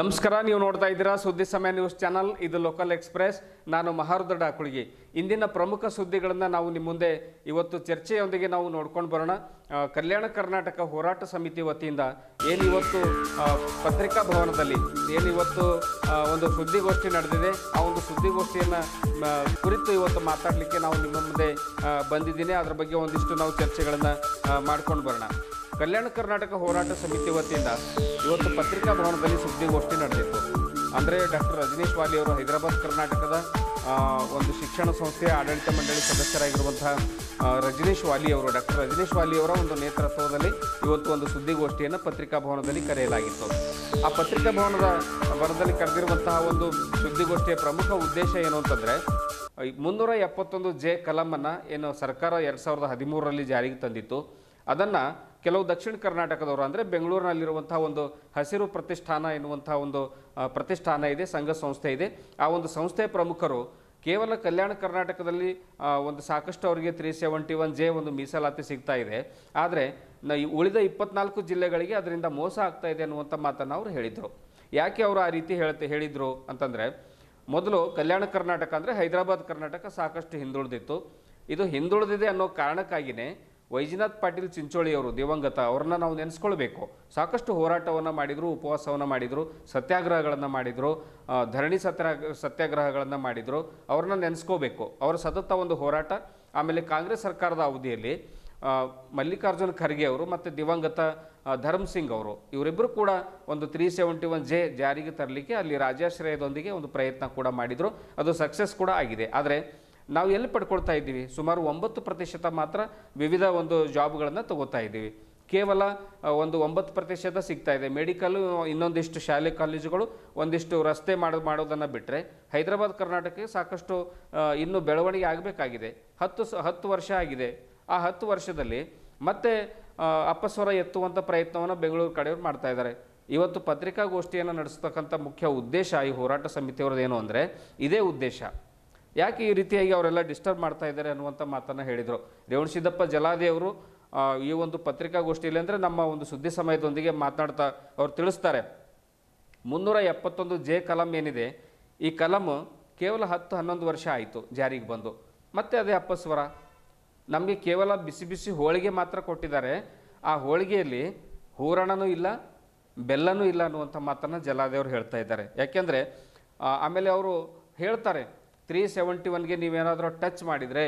ನಮಸ್ಕಾರ, ನೀವು ನೋಡ್ತಾ ಇದ್ದೀರಾ ಸುದ್ದಿ ಸಮಯ ನ್ಯೂಸ್ ಚಾನಲ್. ಇದು ಲೋಕಲ್ ಎಕ್ಸ್ಪ್ರೆಸ್. ನಾನು ಮಹಾರುದ್ರ ಡಾಕುಳಿಗಿ. ಇಂದಿನ ಪ್ರಮುಖ ಸುದ್ದಿಗಳನ್ನು ನಾವು ನಿಮ್ಮ ಮುಂದೆ ಇವತ್ತು ಚರ್ಚೆಯೊಂದಿಗೆ ನಾವು ನೋಡ್ಕೊಂಡು ಬರೋಣ. ಕಲ್ಯಾಣ ಕರ್ನಾಟಕ ಹೋರಾಟ ಸಮಿತಿ ವತಿಯಿಂದ ಏನಿವತ್ತು ಪತ್ರಿಕಾ ಭವನದಲ್ಲಿ ಏನಿವತ್ತು ಒಂದು ಸುದ್ದಿಗೋಷ್ಠಿ ನಡೆದಿದೆ, ಆ ಒಂದು ಸುದ್ದಿಗೋಷ್ಠಿಯನ್ನು ಕುರಿತು ಇವತ್ತು ಮಾತಾಡಲಿಕ್ಕೆ ನಾವು ನಿಮ್ಮ ಮುಂದೆ ಬಂದಿದ್ದೀನಿ. ಅದರ ಬಗ್ಗೆ ಒಂದಿಷ್ಟು ನಾವು ಚರ್ಚೆಗಳನ್ನು ಮಾಡ್ಕೊಂಡು ಬರೋಣ. ಕಲ್ಯಾಣ ಕರ್ನಾಟಕ ಹೋರಾಟ ಸಮಿತಿ ವತಿಯಿಂದ ಇವತ್ತು ಪತ್ರಿಕಾ ಭವನದಲ್ಲಿ ಸುದ್ದಿಗೋಷ್ಠಿ ನಡೆದಿತ್ತು. ಅಂದರೆ ಡಾಕ್ಟರ್ ರಜನೀಶ್ ವಾಲಿ ಅವರು ಹೈದರಾಬಾದ್ ಕರ್ನಾಟಕದ ಒಂದು ಶಿಕ್ಷಣ ಸಂಸ್ಥೆಯ ಆಡಳಿತ ಮಂಡಳಿ ಸದಸ್ಯರಾಗಿರುವಂತಹ ರಜನೀಶ್ ವಾಲಿ ಅವರು, ಡಾಕ್ಟರ್ ರಜನೀಶ್ ವಾಲಿ ಅವರ ಒಂದು ನೇತೃತ್ವದಲ್ಲಿ ಇವತ್ತು ಒಂದು ಸುದ್ದಿಗೋಷ್ಠಿಯನ್ನು ಪತ್ರಿಕಾ ಭವನದಲ್ಲಿ ಕರೆಯಲಾಗಿತ್ತು. ಆ ಪತ್ರಿಕಾ ಭವನದಲ್ಲಿ ಕರೆದಿರುವಂತಹ ಒಂದು ಸುದ್ದಿಗೋಷ್ಠಿಯ ಪ್ರಮುಖ ಉದ್ದೇಶ ಏನು ಅಂತಂದರೆ, 371 ಕಲಮನ್ನು ಏನು ಸರ್ಕಾರ 2013ರಲ್ಲಿ ಜಾರಿಗೆ ತಂದಿತ್ತು, ಅದನ್ನು ಕೆಲವು ದಕ್ಷಿಣ ಕರ್ನಾಟಕದವರು ಅಂದರೆ ಬೆಂಗಳೂರಿನಲ್ಲಿರುವಂಥ ಒಂದು ಹಸಿರು ಪ್ರತಿಷ್ಠಾನ ಎನ್ನುವಂಥ ಒಂದು ಪ್ರತಿಷ್ಠಾನ ಇದೆ, ಸಂಘ ಸಂಸ್ಥೆ ಇದೆ. ಆ ಒಂದು ಸಂಸ್ಥೆಯ ಪ್ರಮುಖರು ಕೇವಲ ಕಲ್ಯಾಣ ಕರ್ನಾಟಕದಲ್ಲಿ ಒಂದು ಸಾಕಷ್ಟು ಅವರಿಗೆ 371 ಒಂದು ಮೀಸಲಾತಿ ಸಿಗ್ತಾ ಇದೆ, ಆದರೆ ಉಳಿದ 24 ಜಿಲ್ಲೆಗಳಿಗೆ ಅದರಿಂದ ಮೋಸ ಆಗ್ತಾ ಇದೆ ಅನ್ನುವಂಥ ಮಾತನ್ನು ಅವರು ಹೇಳಿದರು. ಯಾಕೆ ಅವರು ಆ ರೀತಿ ಹೇಳಿದರು ಅಂತಂದರೆ, ಮೊದಲು ಕಲ್ಯಾಣ ಕರ್ನಾಟಕ ಅಂದರೆ ಹೈದರಾಬಾದ್ ಕರ್ನಾಟಕ ಸಾಕಷ್ಟು ಹಿಂದುಳಿದಿತ್ತು. ಇದು ಹಿಂದುಳಿದಿದೆ ಅನ್ನೋ ಕಾರಣಕ್ಕಾಗಿಯೇ ವೈಜನಾಥ್ ಪಾಟೀಲ್ ಚಿಂಚೋಳಿಯವರು, ದಿವಂಗತ, ಅವ್ರನ್ನ ನಾವು ನೆನೆಸ್ಕೊಳ್ಬೇಕು. ಸಾಕಷ್ಟು ಹೋರಾಟವನ್ನು ಮಾಡಿದರು, ಉಪವಾಸವನ್ನು ಮಾಡಿದರು, ಸತ್ಯಾಗ್ರಹಗಳನ್ನು ಮಾಡಿದರು, ಧರಣಿ ಸತ್ಯಾಗ್ರಹಗಳನ್ನು ಮಾಡಿದರು. ಅವ್ರನ್ನ ನೆನೆಸ್ಕೋಬೇಕು. ಅವರ ಸತತ ಒಂದು ಹೋರಾಟ. ಆಮೇಲೆ ಕಾಂಗ್ರೆಸ್ ಸರ್ಕಾರದ ಅವಧಿಯಲ್ಲಿ ಮಲ್ಲಿಕಾರ್ಜುನ್ ಖರ್ಗೆ ಅವರು ಮತ್ತು ದಿವಂಗತ ಧರ್ಮ್ ಸಿಂಗ್ ಅವರು, ಇವರಿಬ್ಬರು ಕೂಡ ಒಂದು 371 ಜಾರಿಗೆ ತರಲಿಕ್ಕೆ ಅಲ್ಲಿ ರಾಜಾಶ್ರಯದೊಂದಿಗೆ ಒಂದು ಪ್ರಯತ್ನ ಕೂಡ ಮಾಡಿದರು. ಅದು ಸಕ್ಸಸ್ ಕೂಡ ಆಗಿದೆ. ಆದರೆ ನಾವು ಎಲ್ಲಿ ಪಡ್ಕೊಳ್ತಾ ಇದ್ದೀವಿ? ಸುಮಾರು 9% ಮಾತ್ರ ವಿವಿಧ ಒಂದು ಜಾಬ್ಗಳನ್ನು ತಗೋತಾ ಇದ್ದೀವಿ. ಕೇವಲ ಒಂದು 9% ಸಿಗ್ತಾ ಇದೆ. ಮೆಡಿಕಲ್ಲು, ಇನ್ನೊಂದಿಷ್ಟು ಶಾಲೆ ಕಾಲೇಜುಗಳು, ಒಂದಿಷ್ಟು ರಸ್ತೆ ಮಾಡೋದನ್ನು ಬಿಟ್ಟರೆ ಹೈದರಾಬಾದ್ ಕರ್ನಾಟಕಕ್ಕೆ ಸಾಕಷ್ಟು ಇನ್ನೂ ಬೆಳವಣಿಗೆ ಆಗಬೇಕಾಗಿದೆ. 10 ವರ್ಷ ಆಗಿದೆ. ಆ 10 ವರ್ಷದಲ್ಲಿ ಮತ್ತೆ ಅಪಸ್ವರ ಎತ್ತುವಂಥ ಪ್ರಯತ್ನವನ್ನು ಬೆಂಗಳೂರು ಕಡೆಯವರು ಮಾಡ್ತಾ ಇದ್ದಾರೆ. ಇವತ್ತು ಪತ್ರಿಕಾಗೋಷ್ಠಿಯನ್ನು ನಡೆಸ್ತಕ್ಕಂಥ ಮುಖ್ಯ ಉದ್ದೇಶ ಈ ಹೋರಾಟ ಸಮಿತಿಯವ್ರದ್ದು ಏನು ಅಂದರೆ ಇದೇ ಉದ್ದೇಶ. ಯಾಕೆ ಈ ರೀತಿಯಾಗಿ ಅವರೆಲ್ಲ ಡಿಸ್ಟರ್ಬ್ ಮಾಡ್ತಾ ಇದ್ದಾರೆ ಅನ್ನುವಂಥ ಮಾತನ್ನು ಹೇಳಿದರು. ರೇವಣಸಿದ್ದಪ್ಪ ಜಲಾದಿ ಅವರು ಈ ಒಂದು ಪತ್ರಿಕಾಗೋಷ್ಠಿಯಲ್ಲಿ ಅಂದರೆ ನಮ್ಮ ಒಂದು ಸುದ್ದಿ ಸಮಯದೊಂದಿಗೆ ಮಾತನಾಡ್ತಾ ಅವ್ರು ತಿಳಿಸ್ತಾರೆ, 371 ಕಲಂ ಏನಿದೆ, ಈ ಕಲಮು ಕೇವಲ 10-11 ವರ್ಷ ಆಯಿತು ಜಾರಿಗೆ ಬಂದು. ಮತ್ತೆ ಅದೇ ಅಪಸ್ವರ. ನಮಗೆ ಕೇವಲ ಬಿಸಿ ಬಿಸಿ ಹೋಳಿಗೆ ಮಾತ್ರ ಕೊಟ್ಟಿದ್ದಾರೆ. ಆ ಹೋಳಿಗೆಯಲ್ಲಿ ಹೂರಣನೂ ಇಲ್ಲ, ಬೆಲ್ಲನೂ ಇಲ್ಲ ಅನ್ನುವಂಥ ಮಾತನ್ನು ಜಲಾದಿಯವರು ಹೇಳ್ತಾ ಇದ್ದಾರೆ. ಯಾಕೆಂದರೆ ಆಮೇಲೆ ಅವರು ಹೇಳ್ತಾರೆ, 371ಗೆ ನೀವೇನಾದರೂ ಟಚ್ ಮಾಡಿದರೆ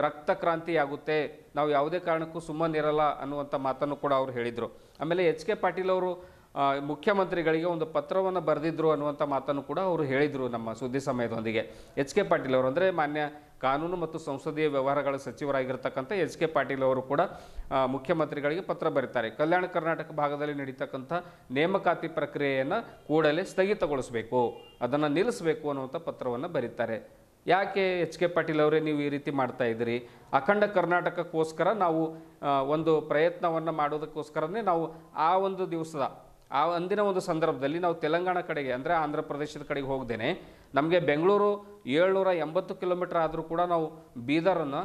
ರಕ್ತ ಕ್ರಾಂತಿ ಆಗುತ್ತೆ, ನಾವು ಯಾವುದೇ ಕಾರಣಕ್ಕೂ ಸುಮ್ಮನಿರಲ್ಲ ಅನ್ನುವಂಥ ಮಾತನ್ನು ಕೂಡ ಅವರು ಹೇಳಿದರು. ಆಮೇಲೆ HK ಪಾಟೀಲ್ ಅವರು ಮುಖ್ಯಮಂತ್ರಿಗಳಿಗೆ ಒಂದು ಪತ್ರವನ್ನು ಬರೆದಿದ್ರು ಅನ್ನುವಂಥ ಮಾತನ್ನು ಕೂಡ ಅವರು ಹೇಳಿದರು ನಮ್ಮ ಸುದ್ದಿ ಸಮಯದೊಂದಿಗೆ. HK ಪಾಟೀಲ್ ಅವರು ಅಂದರೆ ಮಾನ್ಯ ಕಾನೂನು ಮತ್ತು ಸಂಸದೀಯ ವ್ಯವಹಾರಗಳ ಸಚಿವರಾಗಿರ್ತಕ್ಕಂಥ HK ಪಾಟೀಲ್ ಅವರು ಕೂಡ ಮುಖ್ಯಮಂತ್ರಿಗಳಿಗೆ ಪತ್ರ ಬರೀತಾರೆ. ಕಲ್ಯಾಣ ಕರ್ನಾಟಕ ಭಾಗದಲ್ಲಿ ನಡೀತಕ್ಕಂಥ ನೇಮಕಾತಿ ಪ್ರಕ್ರಿಯೆಯನ್ನು ಕೂಡಲೇ ಸ್ಥಗಿತಗೊಳಿಸಬೇಕು, ಅದನ್ನು ನಿಲ್ಲಿಸಬೇಕು ಅನ್ನುವಂಥ ಪತ್ರವನ್ನು ಬರೀತಾರೆ. ಯಾಕೆ HK ಪಾಟೀಲ್ ಅವರೇ ನೀವು ಈ ರೀತಿ ಮಾಡ್ತಾ ಇದ್ದೀರಿ? ಅಖಂಡ ಕರ್ನಾಟಕಕ್ಕೋಸ್ಕರ ನಾವು ಒಂದು ಪ್ರಯತ್ನವನ್ನು ಮಾಡೋದಕ್ಕೋಸ್ಕರನೇ ನಾವು ಆ ಒಂದು ದಿವಸದ ಅಂದಿನ ಒಂದು ಸಂದರ್ಭದಲ್ಲಿ ನಾವು ತೆಲಂಗಾಣ ಕಡೆಗೆ ಅಂದರೆ ಆಂಧ್ರ ಪ್ರದೇಶದ ಕಡೆಗೆ ಹೋಗ್ದೇನೆ ನಮಗೆ ಬೆಂಗಳೂರು 780 ಕಿಲೋಮೀಟರ್ ಆದರೂ ಕೂಡ ನಾವು ಬೀದರನ್ನು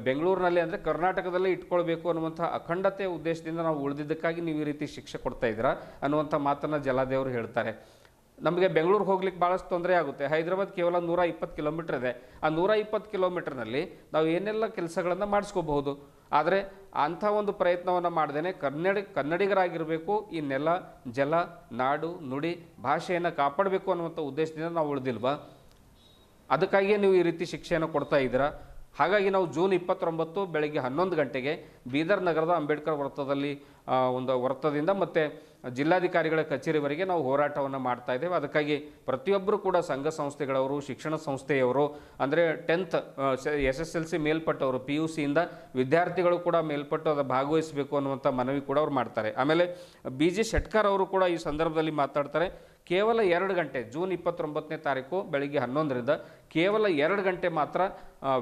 ಬೆಂಗಳೂರಿನಲ್ಲಿ ಅಂದರೆ ಕರ್ನಾಟಕದಲ್ಲೇ ಇಟ್ಕೊಳ್ಬೇಕು ಅನ್ನುವಂಥ ಅಖಂಡತೆ ಉದ್ದೇಶದಿಂದ ನಾವು ಉಳಿದಿದ್ದಕ್ಕಾಗಿ ನೀವು ಈ ರೀತಿ ಶಿಕ್ಷೆ ಕೊಡ್ತಾ ಇದ್ದೀರಾ ಅನ್ನುವಂಥ ಮಾತನ್ನು ಜಲಾದೇವರು ಹೇಳ್ತಾರೆ. ನಮಗೆ ಬೆಂಗಳೂರಿಗೆ ಹೋಗ್ಲಿಕ್ಕೆ ಭಾಳಷ್ಟು ತೊಂದರೆ ಆಗುತ್ತೆ. ಹೈದರಾಬಾದ್ ಕೇವಲ 120 ಕಿಲೋಮೀಟರ್ ಇದೆ. ಆ 120 ಕಿಲೋಮೀಟರ್ನಲ್ಲಿ ನಾವು ಏನೆಲ್ಲ ಕೆಲಸಗಳನ್ನು ಮಾಡಿಸ್ಕೋಬಹುದು. ಆದರೆ ಅಂಥ ಒಂದು ಪ್ರಯತ್ನವನ್ನು ಮಾಡ್ದೇನೆ ಕನ್ನಡಿಗರಾಗಿರಬೇಕು, ಈ ನೆಲ, ಜಲ, ನಾಡು, ನುಡಿ, ಭಾಷೆಯನ್ನು ಕಾಪಾಡಬೇಕು ಅನ್ನುವಂಥ ಉದ್ದೇಶದಿಂದ ನಾವು ಉಳಿದಿಲ್ವಾ? ಅದಕ್ಕಾಗಿಯೇ ನೀವು ಈ ರೀತಿ ಶಿಕ್ಷೆಯನ್ನು ಕೊಡ್ತಾ ಇದ್ದೀರಾ. ಹಾಗಾಗಿ ನಾವು ಜೂನ್ 29 ಬೆಳಗ್ಗೆ 11 ಗಂಟೆಗೆ ಬೀದರ್ ನಗರದ ಅಂಬೇಡ್ಕರ್ ವೃತ್ತದಿಂದ ಮತ್ತು ಜಿಲ್ಲಾಧಿಕಾರಿಗಳ ಕಚೇರಿವರೆಗೆ ನಾವು ಹೋರಾಟವನ್ನು ಮಾಡ್ತಾ ಇದ್ದೇವೆ. ಅದಕ್ಕಾಗಿ ಪ್ರತಿಯೊಬ್ಬರು ಕೂಡ ಸಂಘ ಸಂಸ್ಥೆಗಳವರು, ಶಿಕ್ಷಣ ಸಂಸ್ಥೆಯವರು, ಅಂದರೆ 10th SSLC ಮೇಲ್ಪಟ್ಟವರು, PUCಯಿಂದ ವಿದ್ಯಾರ್ಥಿಗಳು ಕೂಡ ಮೇಲ್ಪಟ್ಟು ಅದು ಭಾಗವಹಿಸಬೇಕು ಅನ್ನುವಂಥ ಮನವಿ ಕೂಡ ಅವ್ರು ಮಾಡ್ತಾರೆ. ಆಮೇಲೆ BG ಶೆಟ್ಕರ್ ಅವರು ಕೂಡ ಈ ಸಂದರ್ಭದಲ್ಲಿ ಮಾತಾಡ್ತಾರೆ. ಕೇವಲ 2 ಗಂಟೆ, ಜೂನ್ 29ನೇ ತಾರೀಕು ಬೆಳಿಗ್ಗೆ 11ರಿಂದ ಕೇವಲ 2 ಗಂಟೆ ಮಾತ್ರ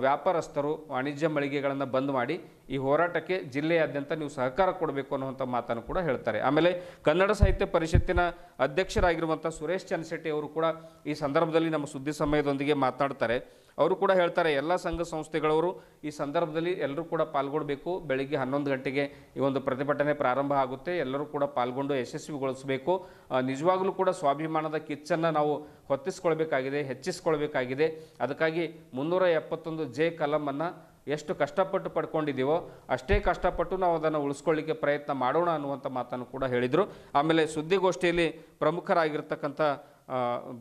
ವ್ಯಾಪಾರಸ್ಥರು ವಾಣಿಜ್ಯ ಮಳಿಗೆಗಳನ್ನು ಬಂದ್ ಮಾಡಿ ಈ ಹೋರಾಟಕ್ಕೆ ಜಿಲ್ಲೆಯಾದ್ಯಂತ ನೀವು ಸಹಕಾರ ಕೊಡಬೇಕು ಅನ್ನುವಂಥ ಮಾತನ್ನು ಕೂಡ ಹೇಳ್ತಾರೆ. ಆಮೇಲೆ ಕನ್ನಡ ಸಾಹಿತ್ಯ ಪರಿಷತ್ತಿನ ಅಧ್ಯಕ್ಷರಾಗಿರುವಂಥ ಸುರೇಶ್ ಚನ್ನಶೆಟ್ಟಿ ಅವರು ಕೂಡ ಈ ಸಂದರ್ಭದಲ್ಲಿ ನಮ್ಮ ಸುದ್ದಿ ಸಮಯದೊಂದಿಗೆ ಮಾತನಾಡ್ತಾರೆ. ಅವರು ಕೂಡ ಹೇಳ್ತಾರೆ ಎಲ್ಲ ಸಂಘ ಸಂಸ್ಥೆಗಳವರು ಈ ಸಂದರ್ಭದಲ್ಲಿ ಎಲ್ಲರೂ ಕೂಡ ಪಾಲ್ಗೊಳ್ಳಬೇಕು. ಬೆಳಿಗ್ಗೆ 11 ಗಂಟೆಗೆ ಈ ಒಂದು ಪ್ರತಿಭಟನೆ ಪ್ರಾರಂಭ ಆಗುತ್ತೆ. ಎಲ್ಲರೂ ಕೂಡ ಪಾಲ್ಗೊಂಡು ಯಶಸ್ವಿಗೊಳಿಸಬೇಕು. ನಿಜವಾಗ್ಲೂ ಕೂಡ ಸ್ವಾಭಿಮಾನದ ಕಿಚ್ಚನ್ನು ನಾವು ಹೊತ್ತಿಸ್ಕೊಳ್ಬೇಕಾಗಿದೆ, ಹೆಚ್ಚಿಸ್ಕೊಳ್ಬೇಕಾಗಿದೆ. ಅದಕ್ಕಾಗಿ 371 ಜೆ ಕಲಮನ್ನು ಎಷ್ಟು ಕಷ್ಟಪಟ್ಟು ಪಡ್ಕೊಂಡಿದ್ದೀವೋ ಅಷ್ಟೇ ಕಷ್ಟಪಟ್ಟು ನಾವು ಅದನ್ನು ಉಳಿಸ್ಕೊಳ್ಳಿಕ್ಕೆ ಪ್ರಯತ್ನ ಮಾಡೋಣ ಅನ್ನುವಂಥ ಮಾತನ್ನು ಕೂಡ ಹೇಳಿದರು. ಆಮೇಲೆ ಸುದ್ದಿಗೋಷ್ಠಿಯಲ್ಲಿ ಪ್ರಮುಖರಾಗಿರ್ತಕ್ಕಂಥ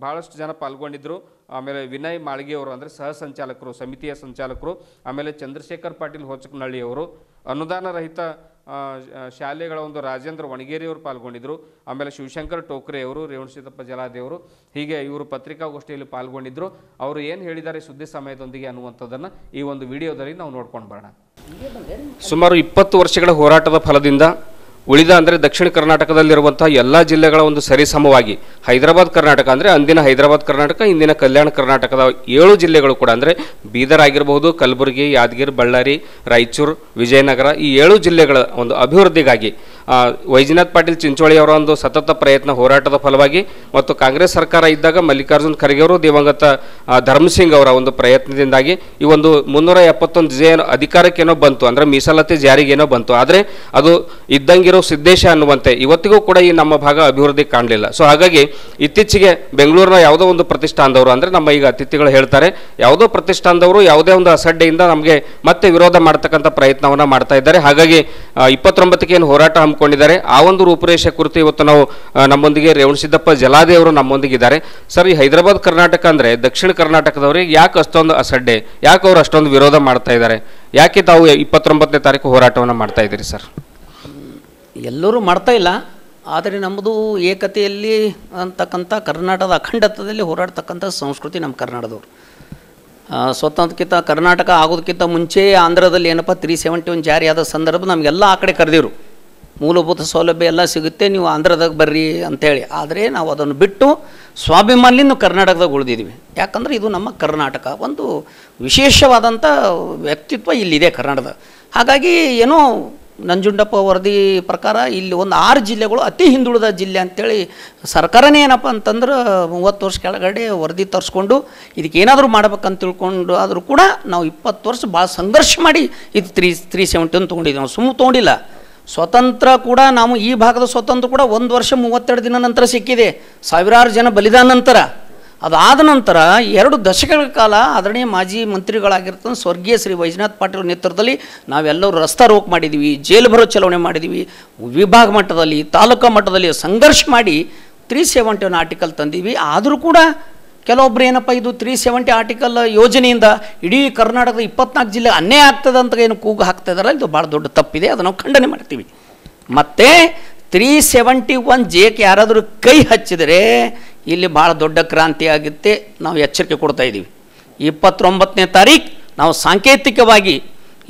ಭಾಳಷ್ಟು ಜನ ಪಾಲ್ಗೊಂಡಿದ್ದರು. ಆಮೇಲೆ ವಿನಯ್ ಮಾಳ್ಗೆಯವರು ಅಂದರೆ ಸಹ ಸಂಚಾಲಕರು, ಸಮಿತಿಯ ಸಂಚಾಲಕರು, ಆಮೇಲೆ ಚಂದ್ರಶೇಖರ್ ಪಾಟೀಲ್ ಹೊಚಕನಹಳ್ಳಿಯವರು, ಅನುದಾನ ರಹಿತ ಶಾಲೆಗಳ ಒಂದು ರಾಜೇಂದ್ರ ವಣಗೇರಿಯವರು ಪಾಲ್ಗೊಂಡಿದ್ದರು. ಆಮೇಲೆ ಶಿವಶಂಕರ್ ಟೋಕ್ರೆಯವರು, ರೇವಣಸಿದ್ದಪ್ಪ ಜಲಾದೇವರು, ಹೀಗೆ ಇವರು ಪತ್ರಿಕಾಗೋಷ್ಠಿಯಲ್ಲಿ ಪಾಲ್ಗೊಂಡಿದ್ದರು. ಅವರು ಏನು ಹೇಳಿದ್ದಾರೆ ಸುದ್ದಿ ಸಮಯದೊಂದಿಗೆ ಅನ್ನುವಂಥದ್ದನ್ನು ಈ ಒಂದು ವಿಡಿಯೋದಲ್ಲಿ ನಾವು ನೋಡ್ಕೊಂಡು ಬರೋಣ. ಸುಮಾರು 20 ವರ್ಷಗಳ ಹೋರಾಟದ ಫಲದಿಂದ ಉಳಿದ ಅಂದರೆ ದಕ್ಷಿಣ ಕರ್ನಾಟಕದಲ್ಲಿರುವಂಥ ಎಲ್ಲ ಜಿಲ್ಲೆಗಳ ಒಂದು ಸರಿಸಮವಾಗಿ ಹೈದರಾಬಾದ್ ಕರ್ನಾಟಕ ಅಂದರೆ ಅಂದಿನ ಹೈದರಾಬಾದ್ ಕರ್ನಾಟಕ, ಇಂದಿನ ಕಲ್ಯಾಣ ಕರ್ನಾಟಕದ 7 ಜಿಲ್ಲೆಗಳು ಕೂಡ ಅಂದರೆ ಬೀದರ್ ಆಗಿರಬಹುದು, ಕಲಬುರಗಿ, ಯಾದಗಿರಿ, ಬಳ್ಳಾರಿ, ರಾಯಚೂರು, ವಿಜಯನಗರ, ಈ 7 ಜಿಲ್ಲೆಗಳ ಒಂದು ಅಭಿವೃದ್ಧಿಗಾಗಿ ವೈಜನಾಥ್ ಪಾಟೀಲ್ ಚಿಂಚೋಳಿ ಅವರ ಒಂದು ಸತತ ಪ್ರಯತ್ನ, ಹೋರಾಟದ ಫಲವಾಗಿ ಮತ್ತು ಕಾಂಗ್ರೆಸ್ ಸರ್ಕಾರ ಇದ್ದಾಗ ಮಲ್ಲಿಕಾರ್ಜುನ್ ಖರ್ಗೆ ಅವರು, ದಿವಂಗತ ಧರ್ಮಸಿಂಗ್ ಅವರ ಒಂದು ಪ್ರಯತ್ನದಿಂದಾಗಿ ಈ ಒಂದು 371 ಜೆ ಅಧಿಕಾರಕ್ಕೇನೋ ಬಂತು, ಅಂದರೆ ಮೀಸಲಾತಿ ಜಾರಿಗೇನೋ ಬಂತು. ಆದರೆ ಅದು ಇದ್ದಂಗಿರೋ ಸಿದ್ದೇಶ ಅನ್ನುವಂತೆ ಇವತ್ತಿಗೂ ಕೂಡ ಈ ನಮ್ಮ ಭಾಗ ಅಭಿವೃದ್ಧಿ ಕಾಣಲಿಲ್ಲ. ಸೊ ಹಾಗಾಗಿ ಇತ್ತೀಚೆಗೆ ಬೆಂಗಳೂರಿನ ಯಾವುದೋ ಒಂದು ಪ್ರತಿಷ್ಠಾನದವರು, ಅಂದರೆ ನಮ್ಮ ಈಗ ಅತಿಥಿಗಳು ಹೇಳ್ತಾರೆ, ಯಾವುದೋ ಪ್ರತಿಷ್ಠಾನದವರು ಯಾವುದೇ ಒಂದು ಅಸಡ್ಡೆಯಿಂದ ನಮಗೆ ಮತ್ತೆ ವಿರೋಧ ಮಾಡ್ತಕ್ಕಂಥ ಪ್ರಯತ್ನವನ್ನು ಮಾಡ್ತಾ ಇದ್ದಾರೆ. ಹಾಗಾಗಿ 29ಕ್ಕೆ ಏನು ಹೋರಾಟ ಹಮ್ಮಿಕೊಂಡಿದ್ದಾರೆ ಆ ಒಂದು ರೂಪುರೇಷೆ ಕುರಿತು ಇವತ್ತು ನಾವು ನಮ್ಮೊಂದಿಗೆ ರೇವಣಸಿದ್ದಪ್ಪ ಜಲಾದೆ ಅವರು ನಮ್ಮೊಂದಿಗಿದ್ದಾರೆ. ಸರ್, ಈ ಹೈದರಾಬಾದ್ ಕರ್ನಾಟಕ ಅಂದರೆ ದಕ್ಷಿಣ ಕರ್ನಾಟಕದವರಿಗೆ ಯಾಕೆ ಅಷ್ಟೊಂದು ಅಸಡ್ಡೆ, ಯಾಕೆ ಅವರು ಅಷ್ಟೊಂದು ವಿರೋಧ ಮಾಡ್ತಾ ಇದ್ದಾರೆ, ಯಾಕೆ ತಾವು 29ನೇ ತಾರೀಕು ಹೋರಾಟವನ್ನು ಮಾಡ್ತಾ ಇದ್ದೀರಿ ಸರ್? ಎಲ್ಲರೂ ಮಾಡ್ತಾ ಇಲ್ಲ, ಆದರೆ ನಮ್ಮದು ಏಕತೆಯಲ್ಲಿ ಅಂತಕ್ಕಂಥ ಕರ್ನಾಟಕದ ಅಖಂಡತ್ವದಲ್ಲಿ ಹೋರಾಡ್ತಕ್ಕಂಥ ಸಂಸ್ಕೃತಿ ನಮ್ಮ ಕರ್ನಾಟಕದವರು. ಸ್ವತಂತ್ರಕ್ಕಿಂತ ಕರ್ನಾಟಕ ಆಗೋದಕ್ಕಿಂತ ಮುಂಚೆ ಆಂಧ್ರದಲ್ಲಿ ಏನಪ್ಪ 371 ಜಾರಿಯಾದ ಸಂದರ್ಭ ನಮಗೆಲ್ಲ ಆ ಕಡೆ ಕರೆದಿರು, ಮೂಲಭೂತ ಸೌಲಭ್ಯ ಎಲ್ಲ ಸಿಗುತ್ತೆ, ನೀವು ಆಂಧ್ರದಾಗ ಬರ್ರಿ ಅಂಥೇಳಿ. ಆದರೆ ನಾವು ಅದನ್ನು ಬಿಟ್ಟು ಸ್ವಾಭಿಮಾನದಿಂದ ಕರ್ನಾಟಕದಾಗ ಉಳಿದಿದ್ವಿ. ಯಾಕಂದರೆ ಇದು ನಮ್ಮ ಕರ್ನಾಟಕ, ಒಂದು ವಿಶೇಷವಾದಂಥ ವ್ಯಕ್ತಿತ್ವ ಇಲ್ಲಿದೆ ಕರ್ನಾಟಕದ. ಹಾಗಾಗಿ ಏನೋ ನಂಜುಂಡಪ್ಪ ವರದಿ ಪ್ರಕಾರ ಇಲ್ಲಿ ಒಂದು 6 ಜಿಲ್ಲೆಗಳು ಅತಿ ಹಿಂದುಳಿದ ಜಿಲ್ಲೆ ಅಂಥೇಳಿ ಸರ್ಕಾರನೇ ಏನಪ್ಪ ಅಂತಂದ್ರೆ 30 ವರ್ಷ ಕೆಳಗಡೆ ವರದಿ ತರಿಸ್ಕೊಂಡು ಇದಕ್ಕೆ ಏನಾದರೂ ಮಾಡ್ಬೇಕಂತ ತಿಳ್ಕೊಂಡು ಆದರೂ ಕೂಡ ನಾವು 20 ವರ್ಷ ಭಾಳ ಸಂಘರ್ಷ ಮಾಡಿ ಇದು 371 ತೊಗೊಂಡಿದ್ದೀವಿ. ನಾವು ಸುಮ್ಮನೆ ತೊಗೊಂಡಿಲ್ಲ. ಸ್ವತಂತ್ರ ಕೂಡ ನಾವು ಈ ಭಾಗದ ಸ್ವತಂತ್ರ ಕೂಡ 1 ವರ್ಷ 32 ದಿನ ನಂತರ ಸಿಕ್ಕಿದೆ, ಸಾವಿರಾರು ಜನ ಬಲಿದಾನ ನಂತರ. ಅದಾದ ನಂತರ 2 ದಶಕಗಳ ಕಾಲ ಆದರಣೀಯ ಮಾಜಿ ಮಂತ್ರಿಗಳಾಗಿರ್ತಂಥ ಸ್ವರ್ಗೀಯ ಶ್ರೀ ವೈಜನಾಥ್ ಪಾಟೀಲ್ ನೇತೃತ್ವದಲ್ಲಿ ನಾವೆಲ್ಲರೂ ರಸ್ತಾ ರೋಕ್ ಮಾಡಿದ್ದೀವಿ, ಜೈಲು ಬರೋ ಚಲಾವಣೆ ಮಾಡಿದ್ದೀವಿ, ವಿಭಾಗ ಮಟ್ಟದಲ್ಲಿ ತಾಲೂಕಾ ಮಟ್ಟದಲ್ಲಿ ಸಂಘರ್ಷ ಮಾಡಿ 371 ಆರ್ಟಿಕಲ್ ತಂದೀವಿ. ಆದರೂ ಕೂಡ ಕೆಲವೊಬ್ಬರು ಏನಪ್ಪ ಇದು 370 ಆರ್ಟಿಕಲ್ ಯೋಜನೆಯಿಂದ ಇಡೀ ಕರ್ನಾಟಕದ 24 ಜಿಲ್ಲೆ ಅನ್ಯಾಯ ಆಗ್ತದೆ ಅಂತ ಏನು ಕೂಗು ಹಾಕ್ತಾ ಇದಾರೆ, ಇದು ಭಾಳ ದೊಡ್ಡ ತಪ್ಪಿದೆ, ಅದನ್ನು ನಾವು ಖಂಡನೆ ಮಾಡ್ತೀವಿ. ಮತ್ತು 371 ಜೆಗೆ ಯಾರಾದರೂ ಕೈ ಹಚ್ಚಿದರೆ ಇಲ್ಲಿ ಭಾಳ ದೊಡ್ಡ ಕ್ರಾಂತಿ ಆಗುತ್ತೆ, ನಾವು ಎಚ್ಚರಿಕೆ ಕೊಡ್ತಾ ಇದ್ದೀವಿ. 29ನೇ ತಾರೀಕು ನಾವು ಸಾಂಕೇತಿಕವಾಗಿ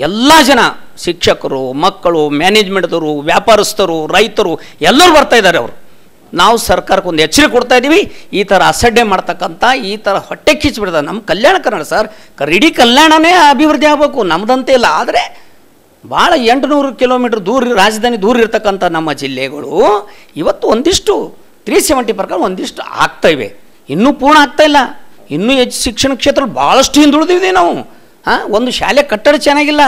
ಎಲ್ಲ ಜನ ಶಿಕ್ಷಕರು, ಮಕ್ಕಳು, ಮ್ಯಾನೇಜ್ಮೆಂಟ್ದವರು, ವ್ಯಾಪಾರಸ್ಥರು, ರೈತರು ಎಲ್ಲರೂ ಬರ್ತಾ ಇದ್ದಾರೆ. ಅವರು ನಾವು ಸರ್ಕಾರಕ್ಕೆ ಒಂದು ಎಚ್ಚರಿಕೆ ಕೊಡ್ತಾ ಇದ್ದೀವಿ, ಈ ಥರ ಅಸಡ್ಡೆ ಮಾಡ್ತಕ್ಕಂಥ ಈ ಥರ ಹೊಟ್ಟೆ ಕಿಚ್ಚಿಬಿಡ್ತಾರೆ. ನಮ್ಮ ಕಲ್ಯಾಣ ಕರ್ನಾಟಕ ಸರ್, ಇಡೀ ಕಲ್ಯಾಣನೇ ಅಭಿವೃದ್ಧಿ ಆಗಬೇಕು, ನಮ್ಮದಂತೆ ಇಲ್ಲ. ಆದರೆ ಭಾಳ 800 ಕಿಲೋಮೀಟ್ರ್ ದೂರ, ರಾಜಧಾನಿ ದೂರ ಇರ್ತಕ್ಕಂಥ ನಮ್ಮ ಜಿಲ್ಲೆಗಳು ಇವತ್ತು ಒಂದಿಷ್ಟು 370 ಪ್ರಕಾರ ಒಂದಿಷ್ಟು ಆಗ್ತಾಯಿವೆ, ಇನ್ನೂ ಪೂರ್ಣ ಆಗ್ತಾಯಿಲ್ಲ. ಇನ್ನೂ ಶಿಕ್ಷಣ ಕ್ಷೇತ್ರ ಭಾಳಷ್ಟು ಹಿಂದುಳಿದಿದೆ ನಾವು. ಒಂದು ಶಾಲೆ ಕಟ್ಟಡ ಚೆನ್ನಾಗಿಲ್ಲ.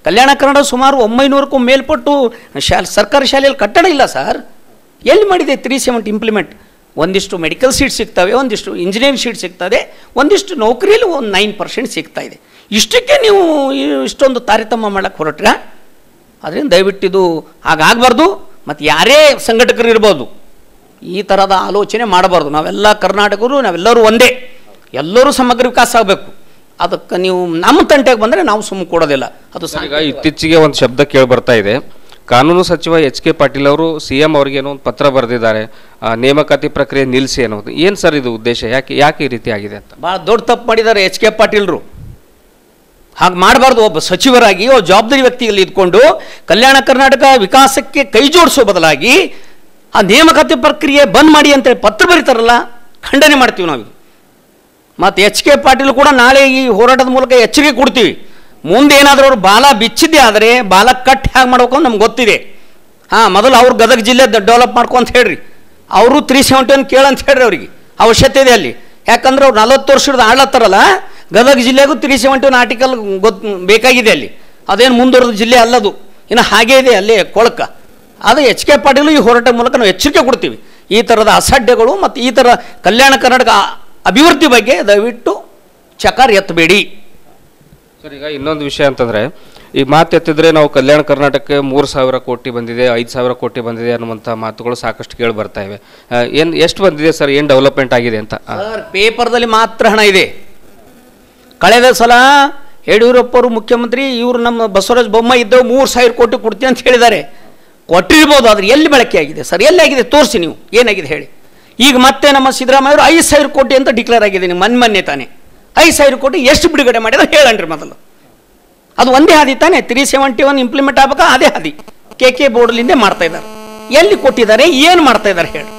ಕಲ್ಯಾಣ ಕರ್ನಾಟಕ ಸುಮಾರು 900ಕ್ಕೂ ಮೇಲ್ಪಟ್ಟು ಸರ್ಕಾರಿ ಶಾಲೆಯಲ್ಲಿ ಕಟ್ಟಡ ಇಲ್ಲ ಸರ್. ಎಲ್ಲಿ ಮಾಡಿದೆ 370 ಇಂಪ್ಲಿಮೆಂಟ್? ಒಂದಿಷ್ಟು ಮೆಡಿಕಲ್ ಸೀಟ್ ಸಿಗ್ತವೆ, ಒಂದಿಷ್ಟು ಇಂಜಿನಿಯರಿಂಗ್ ಸೀಟ್ ಸಿಗ್ತದೆ, ಒಂದಿಷ್ಟು ನೌಕರಿಯಲ್ಲಿ ಒಂದು 9% ಸಿಗ್ತಾ ಇದೆ. ಇಷ್ಟಕ್ಕೆ ನೀವು ಇಷ್ಟೊಂದು ತಾರತಮ್ಯ ಮಾಡೋಕ್ಕೆ ಹೊರಟ್ರೆ ಅದರಿಂದ ದಯವಿಟ್ಟಿದು ಹಾಗಾಗಬಾರ್ದು. ಮತ್ತು ಯಾರೇ ಸಂಘಟಕರು ಇರ್ಬೋದು, ಈ ಥರದ ಆಲೋಚನೆ ಮಾಡಬಾರ್ದು. ನಾವೆಲ್ಲ ಕರ್ನಾಟಕರು, ನಾವೆಲ್ಲರೂ ಒಂದೇ, ಎಲ್ಲರೂ ಸಮಗ್ರ ವಿಕಾಸ ಆಗಬೇಕು. ಅದಕ್ಕೆ ನೀವು ನಮ್ಮ ತಂಟೆಗೆ ಬಂದರೆ ನಾವು ಸುಮ್ಮನೆ ಕೊಡೋದಿಲ್ಲ. ಅದು ಈಗ ಇತ್ತೀಚೆಗೆ ಒಂದು ಶಬ್ದ ಕೇಳಿ ಬರ್ತಾ ಇದೆ, ಕಾನೂನು ಸಚಿವ HK ಪಾಟೀಲ್ ಅವರು CM ಅವ್ರಿಗೆ ಏನೋ ಒಂದು ಪತ್ರ ಬರೆದಿದ್ದಾರೆ, ನೇಮಕಾತಿ ಪ್ರಕ್ರಿಯೆ ನಿಲ್ಲಿಸಿ ಅನ್ನೋದು. ಏನು ಸರ್ ಇದು ಉದ್ದೇಶ? ಯಾಕೆ ಈ ರೀತಿ ಆಗಿದೆ ಅಂತ? ಭಾಳ ದೊಡ್ಡ ತಪ್ಪು ಮಾಡಿದ್ದಾರೆ HK ಪಾಟೀಲ್ರು. ಹಾಗೆ ಮಾಡಬಾರ್ದು. ಒಬ್ಬ ಸಚಿವರಾಗಿ ಜವಾಬ್ದಾರಿ ವ್ಯಕ್ತಿಯಲ್ಲಿ ಇದ್ಕೊಂಡು ಕಲ್ಯಾಣ ಕರ್ನಾಟಕ ವಿಕಾಸಕ್ಕೆ ಕೈ ಜೋಡಿಸೋ ಬದಲಾಗಿ ಆ ನೇಮಕಾತಿ ಪ್ರಕ್ರಿಯೆ ಬಂದ್ ಮಾಡಿ ಅಂತೇಳಿ ಪತ್ರ ಬರೀತಾರಲ್ಲ, ಖಂಡನೆ ಮಾಡ್ತೀವಿ ನಾವು. ಮತ್ತು HK ಪಾಟೀಲ್ ಕೂಡ ನಾಳೆ ಈ ಹೋರಾಟದ ಮೂಲಕ ಎಚ್ಚರಿಕೆ ಕೊಡ್ತೀವಿ. ಮುಂದೆ ಏನಾದರೂ ಅವ್ರು ಬಾಲ ಬಿಚ್ಚಿದ್ದೆ ಆದರೆ ಬಾಲ ಕಟ್ ಹೇಗೆ ಮಾಡ್ಬೇಕು ಅಂತ ನಮ್ಗೆ ಗೊತ್ತಿದೆ. ಮೊದಲು ಅವ್ರು ಗದಗ ಜಿಲ್ಲೆ ಡೆವಲಪ್ ಮಾಡ್ಕೊಂತ ಹೇಳ್ರಿ, ಅವರು 371 ಕೇಳಂತ ಹೇಳ್ರಿ. ಅವ್ರಿಗೆ ಅವಶ್ಯಕತೆ ಇದೆ ಅಲ್ಲಿ. ಯಾಕಂದ್ರೆ ಅವ್ರು 40 ವರ್ಷದ ಆಳತ್ತಾರಲ್ಲ, ಗದಗ ಜಿಲ್ಲೆಗೂ 371 ಆರ್ಟಿಕಲ್ ಬೇಕಾಗಿದೆ ಅಲ್ಲಿ. ಅದೇನು ಮುಂದುವರೆದ ಜಿಲ್ಲೆ ಅಲ್ಲದು, ಇನ್ನು ಹಾಗೇ ಇದೆ ಅಲ್ಲಿ ಕೊಳಕ. ಅದು ಎಚ್ ಕೆ ಪಾಟೀಲ್ ಈ ಹೋರಾಟದ ಮೂಲಕ ನಾವು ಎಚ್ಚರಿಕೆ ಕೊಡ್ತೀವಿ. ಈ ಥರದ ಅಸಡ್ಡೆಗಳು ಮತ್ತು ಈ ಥರ ಕಲ್ಯಾಣ ಕರ್ನಾಟಕ ಅಭಿವೃದ್ಧಿ ಬಗ್ಗೆ ದಯವಿಟ್ಟು ಚಕಾರ ಎತ್ತಬೇಡಿ. ಸರ್, ಈಗ ಇನ್ನೊಂದು ವಿಷಯ ಅಂತಂದರೆ, ಈ ಮಾತು ಎತ್ತಿದ್ರೆ ನಾವು ಕಲ್ಯಾಣ ಕರ್ನಾಟಕಕ್ಕೆ 3,000 ಕೋಟಿ ಬಂದಿದೆ, 5,000 ಕೋಟಿ ಬಂದಿದೆ ಅನ್ನುವಂಥ ಮಾತುಗಳು ಸಾಕಷ್ಟು ಕೇಳಿ ಬರ್ತಾ ಇವೆ. ಎಷ್ಟು ಬಂದಿದೆ ಸರ್, ಏನು ಡೆವಲಪ್ಮೆಂಟ್ ಆಗಿದೆ ಅಂತ? ಸರ್, ಪೇಪರ್ದಲ್ಲಿ ಮಾತ್ರ ಹಣ ಇದೆ. ಕಳೆದ ಸಲ ಯಡಿಯೂರಪ್ಪರು ಮುಖ್ಯಮಂತ್ರಿ, ಇವರು ನಮ್ಮ ಬಸವರಾಜ ಬೊಮ್ಮಾಯಿ ಇದ್ದವು 3,000 ಕೋಟಿ ಕೊಡ್ತೀವಿ ಅಂತ ಹೇಳಿದ್ದಾರೆ. ಕೊಟ್ಟಿರ್ಬೋದು, ಆದರೆ ಎಲ್ಲಿ ಬಳಕೆ ಆಗಿದೆ ಸರ್? ಎಲ್ಲಿ ಆಗಿದೆ ತೋರಿಸಿ ನೀವು, ಏನಾಗಿದೆ ಹೇಳಿ. ಈಗ ಮತ್ತೆ ನಮ್ಮ ಸಿದ್ದರಾಮಯ್ಯವರು 5,000 ಕೋಟಿ ಅಂತ ಡಿಕ್ಲೇರ್ ಆಗಿದೆ. ನೀವು ಮೊನ್ನೆ ತಾನೆ 5,000 ಕೋಟಿ ಎಷ್ಟು ಬಿಡುಗಡೆ ಮಾಡಿದ್ರೆ ಹೇಳಣ್ರಿ ಮೊದಲು. ಅದು ಒಂದೇ ಹಾದಿ ತಾನೆ, 371 ಇಂಪ್ಲಿಮೆಂಟ್ ಆಗಬೇಕಾ? ಅದೇ ಹಾದಿ ಕೆ ಬೋರ್ಡ್ಲಿಂದ ಮಾಡ್ತಾ ಇದ್ದಾರೆ. ಎಲ್ಲಿ ಕೊಟ್ಟಿದ್ದಾರೆ, ಏನು ಮಾಡ್ತಾ ಇದ್ದಾರೆ ಹೇಳಿ.